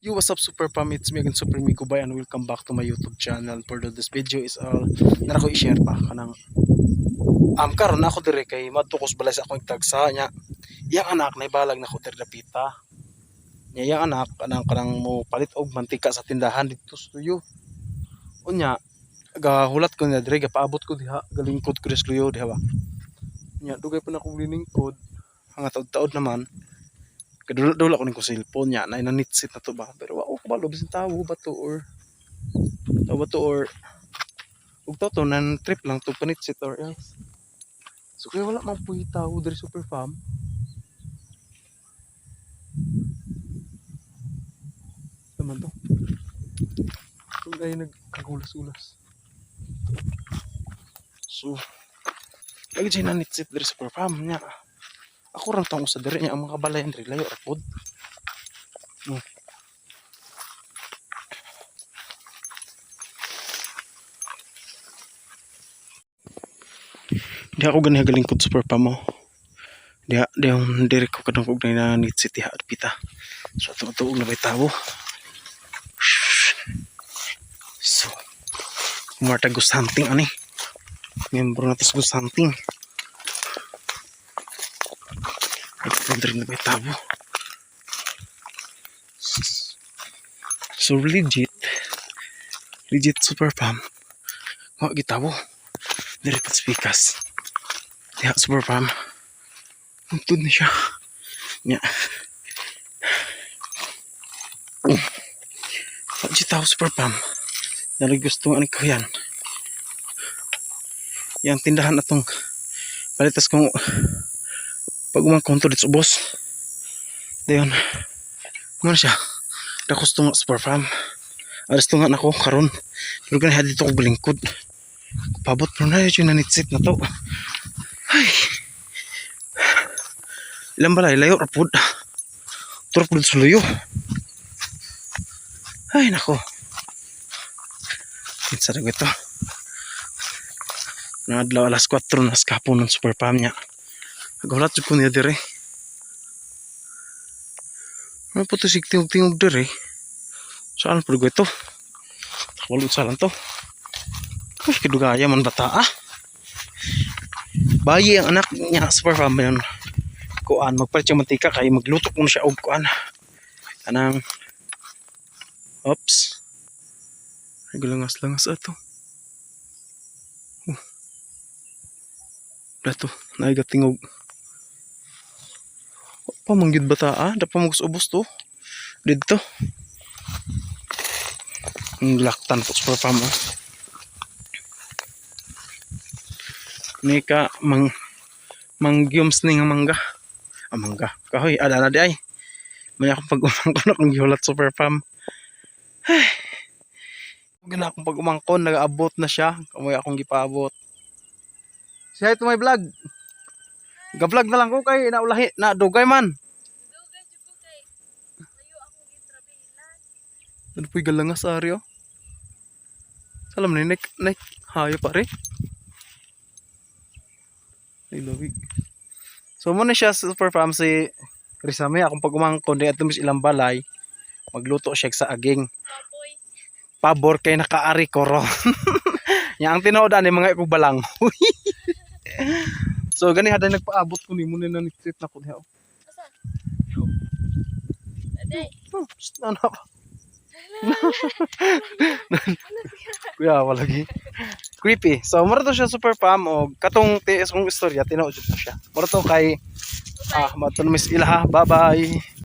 Yo, what's up Super Pam? It's me again, Super Miko Bay, and welcome back to my YouTube channel. For this video is all na ako i-share pa kanang karon ako dire kay madtukos balay sa akong tagsa nya. Yang anak na ibalag na ko dire dapita. Nya yang anak kanang mo palit og mantika sa tindahan dito sa tuyo. Unya gahulat ko na dire gapaabot ko diha, galingkod ko sa tuyo diha ba. Nya dugay pa na akong lingkod. Hanga taud-taud naman. Kadula ko ning ko cellphone niya na inanitsit na to ba, pero ako kabalo bisan tawo ba to or ug to nan trip lang to panitsit or else. So kaya wala man puhi tawo diri Super Farm. Naman to kung ay nagkagulas-ulas. So lagi siya nanitsit diri Super Farm niya. Ako rang tong sa diri niya ang mga balayan diri layo ra pod. Di ako ganyan galingkod Super Farm mo. Di ang diri ko kadang kog na nitsit diha pita. So tuog na bay tawo. So marta go something ani. Membro na tas go something. Rin na may tabo. So legit Super Farm. Wag gitabo. Diri pat spikas. Diha Super Farm. Untod na siya. Nya. Wag gitabo Super Farm. Dali gusto ani ko yan. Yang tindahan atong palitas kong pag umangkonto dito boss. Dayon. Ano siya? Dakos tunga Super Farm. Aras tunga na ko karon. Pero ganyan dito ko balingkod. Pabot pero na yun nanitsit na to. Ay. Ilang balay layo rapod. Turpod sa luyo. Ay nako. Kinsa na ito. Nadlaw alas 4 na skapon ng Super Farm niya. Gahulat ko niya dire. Ano po ito tingog dire? Saan po ito? Walut salan to. Uy, kidugaya man bata ah. Bayi ang anak niya Super Farm yun. Kuan, magpalit siya mantika kaya maglutok mo siya og kuan. Kanang oops. Naglangas-langas ato. Dato, naigatingog. Pamanggid bata ah, dapat magusubos to. Dito. Ang laktan po Super Farm ah. Nika mangyums ning mangga. Mangga. Kahoy, ada di ay. May akong pag-umangkon akong gihulat Super Farm. Ay. Gina akong pag-umangkon, nag-aabot na siya. Kamoy akong gipaabot. Say hi to my vlog. Ga-vlog na lang ko kay naulahi na dugay man. Dugay jud ko kay layo ako gitrabilan. Ano puy galangas aryo? Salam ni nek hayo pare. Ay lawig. So mo na siya Super Farm si Risame akong pag-umangkon di adto mis ilang balay. Magluto siya sa aging. Pabor kay nakaari ko ron. Nya ang tinuod ani mga ikog balang. So gani hada nagpaabot ko nimo na nanitsit na ko diha. Asa? Aday. Ano? Kuya wala lagi. Creepy. So mura to siya Super Farm og katong tiis kong istorya tinuod jud siya. Mura to kay mato na mis ilaha. Bye-bye.